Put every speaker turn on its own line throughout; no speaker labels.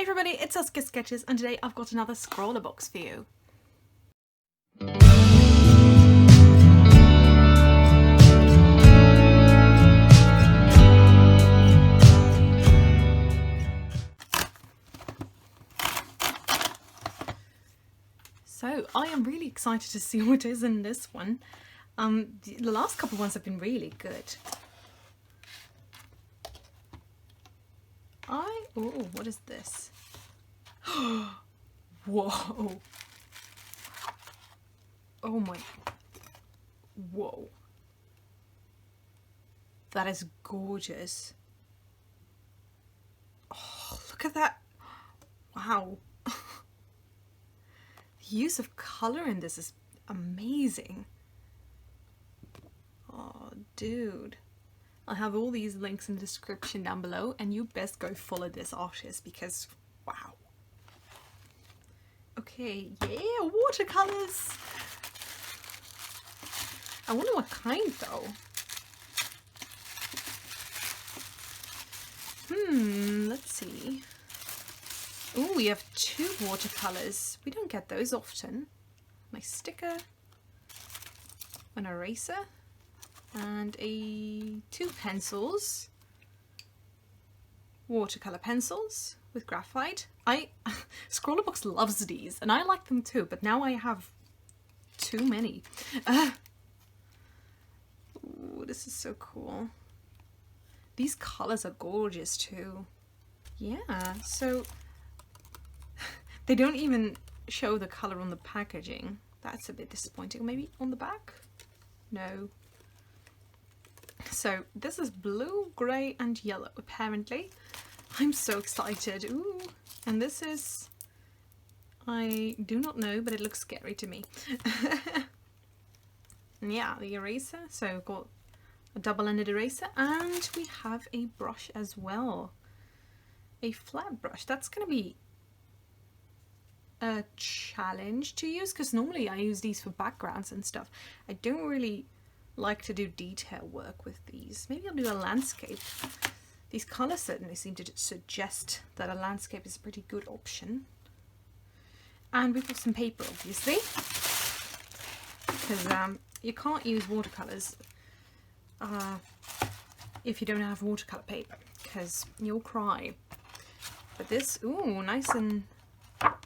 Hey everybody, it's SaskiaSketches, and today I've got another Scrawlrbox for you. So I am really excited to see what is in this one. The last couple ones have been really good. Oh, what is this? Whoa. Oh my. Whoa. That is gorgeous. Oh, look at that. Wow. The use of color in this is amazing. Oh, dude. I'll have all these links in the description down below, and you best go follow this artist because, wow. Okay, yeah, watercolors. I wonder what kind though. Let's see. Oh, we have 2 watercolors. We don't get those often. Nice sticker, an eraser, and 2 pencils. Watercolor pencils with graphite. Scrawlrbox loves these, and I like them too, but now I have too many. Ooh, this is so cool. These colors are gorgeous too. Yeah, so they don't even show the color on the packaging. That's a bit disappointing. Maybe on the back? No. So this is blue, grey and yellow apparently. I'm so excited. Ooh. And this is, I do not know, but it looks scary to me. And yeah, the eraser. So we've got a double-ended eraser, and we have a brush as well. A flat brush. That's going to be a challenge to use because normally I use these for backgrounds and stuff. I don't really like to do detail work with these. Maybe I'll do a landscape. These colours certainly seem to suggest that a landscape is a pretty good option. And we've got some paper, obviously, because you can't use watercolours if you don't have watercolour paper, because you'll cry. But this, ooh, nice and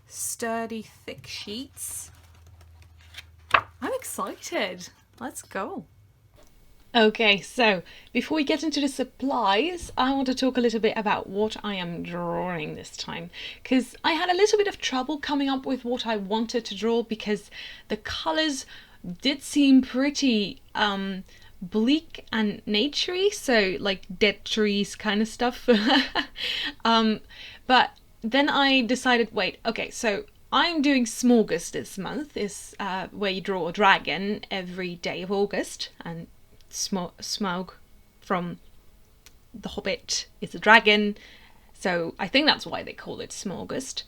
sturdy, thick sheets. I'm excited. Let's go. Okay, so before we get into the supplies, I want to talk a little bit about what I am drawing this time, because I had a little bit of trouble coming up with what I wanted to draw because the colours did seem pretty bleak and naturey, so like dead trees kind of stuff. But then I decided, wait, okay, so I'm doing SMAUGUST this month, is where you draw a dragon every day of August, and Smaug from The Hobbit is a dragon, so I think that's why they call it SMAUGUST.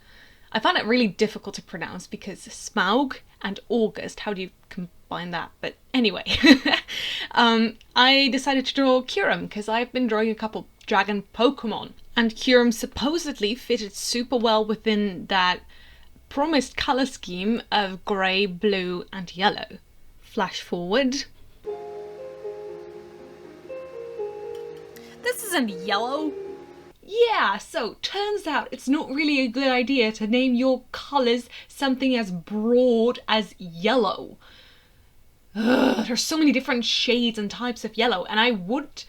I found it really difficult to pronounce because Smaug and August, how do you combine that? But anyway, I decided to draw Kyurem because I've been drawing a couple dragon Pokemon, and Kyurem supposedly fitted super well within that promised colour scheme of grey, blue and yellow. Flash forward. This isn't yellow. Yeah, so turns out it's not really a good idea to name your colours something as broad as yellow. There's so many different shades and types of yellow, and I would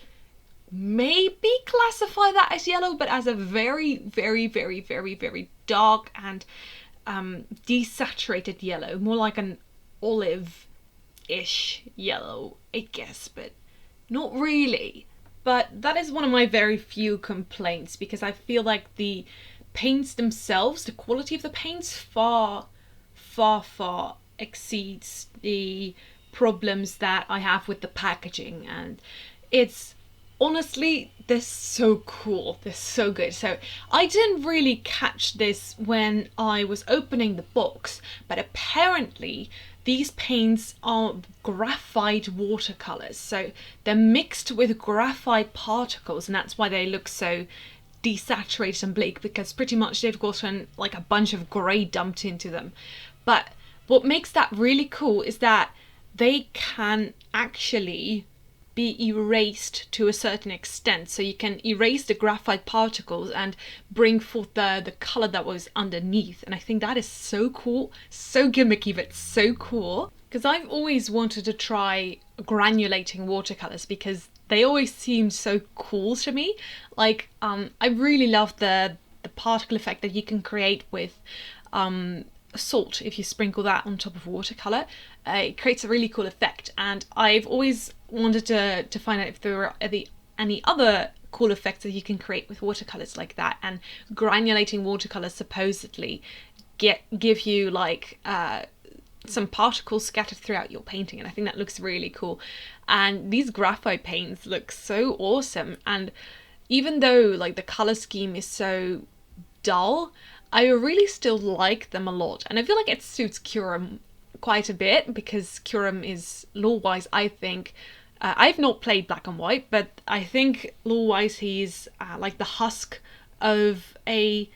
maybe classify that as yellow, but as a very, very, very, very, very dark and desaturated yellow, more like an olive-ish yellow, I guess, but not really. But that is one of my very few complaints, because I feel like the paints themselves, the quality of the paints far, far, far exceeds the problems that I have with the packaging. And it's honestly, they're so cool, they're so good. So I didn't really catch this when I was opening the box, but apparently these paints are graphite watercolors, so they're mixed with graphite particles, and that's why they look so desaturated and bleak because pretty much they've gotten like a bunch of grey dumped into them. But what makes that really cool is that they can actually be erased to a certain extent. So you can erase the graphite particles and bring forth the colour that was underneath. And I think that is so cool, so gimmicky, but so cool. Because I've always wanted to try granulating watercolours because they always seemed so cool to me. Like, I really love the particle effect that you can create with salt. If you sprinkle that on top of watercolour, it creates a really cool effect. And I've always wanted to find out if there were any other cool effects that you can create with watercolours like that. And granulating watercolours supposedly give you like some particles scattered throughout your painting, and I think that looks really cool. And these graphite paints look so awesome, and even though like the color scheme is so dull, I really still like them a lot, and I feel like it suits Curum quite a bit because Curum is lore-wise, I think, I've not played Black and White, but I think lore-wise he's like the husk of a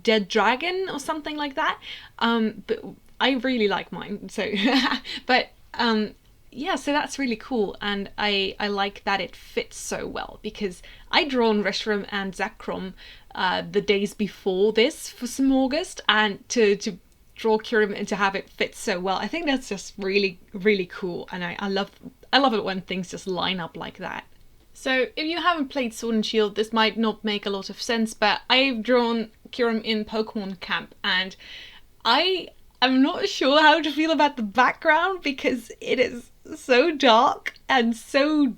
dead dragon or something like that. But I really like mine, so but yeah, so that's really cool, and I like that it fits so well because I drawn Reshiram and Zakrom the days before this for SMAUGUST, and to draw Curum and to have it fit so well, I think that's just really, really cool, and I love it when things just line up like that. So if you haven't played Sword and Shield, this might not make a lot of sense, but I've drawn Curum in Pokemon Camp, and I'm not sure how to feel about the background because it is so dark and so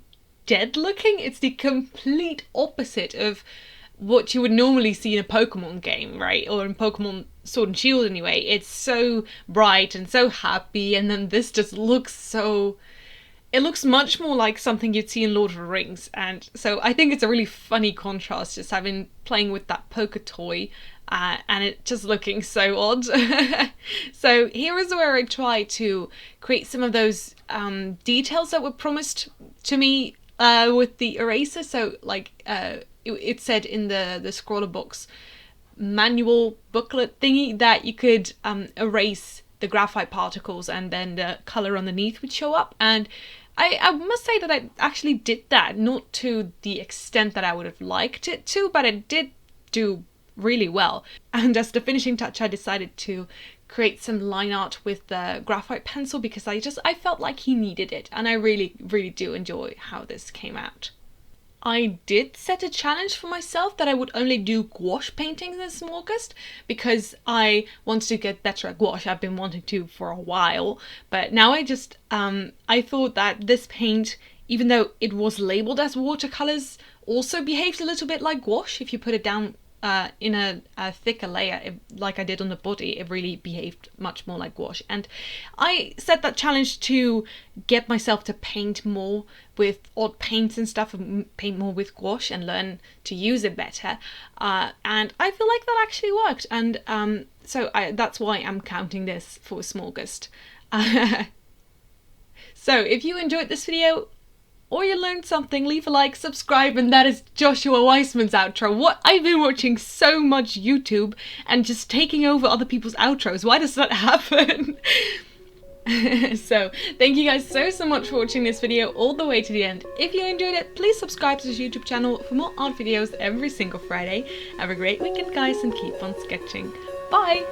dead looking. It's the complete opposite of what you would normally see in a Pokemon game, right? Or in Pokemon Sword and Shield anyway. It's so bright and so happy, and then this just looks so... It looks much more like something you'd see in Lord of the Rings, and so I think it's a really funny contrast just playing with that poker toy and it just looking so odd. So here is where I try to create some of those details that were promised to me with the eraser. So like it said in the Scrawlrbox manual booklet thingy that you could erase the graphite particles and then the colour underneath would show up, and I must say that I actually did that, not to the extent that I would have liked it to, but it did do really well. And as the finishing touch, I decided to create some line art with the graphite pencil because I felt like he needed it, and I really, really do enjoy how this came out. I did set a challenge for myself that I would only do gouache paintings in SMAUGUST because I wanted to get better at gouache. I've been wanting to for a while, but now I just, I thought that this paint, even though it was labelled as watercolours, also behaved a little bit like gouache. If you put it down in a thicker layer, like I did on the body, it really behaved much more like gouache. And I set that challenge to get myself to paint more with odd paints and stuff, and paint more with gouache and learn to use it better. And I feel like that actually worked. And so that's why I'm counting this for SMAUGUST. So if you enjoyed this video, or you learned something, leave a like, subscribe, and that is Joshua Weissman's outro. What? I've been watching so much YouTube and just taking over other people's outros. Why does that happen? So, thank you guys so much for watching this video all the way to the end. If you enjoyed it, please subscribe to this YouTube channel for more art videos every single Friday. Have a great weekend, guys, and keep on sketching. Bye!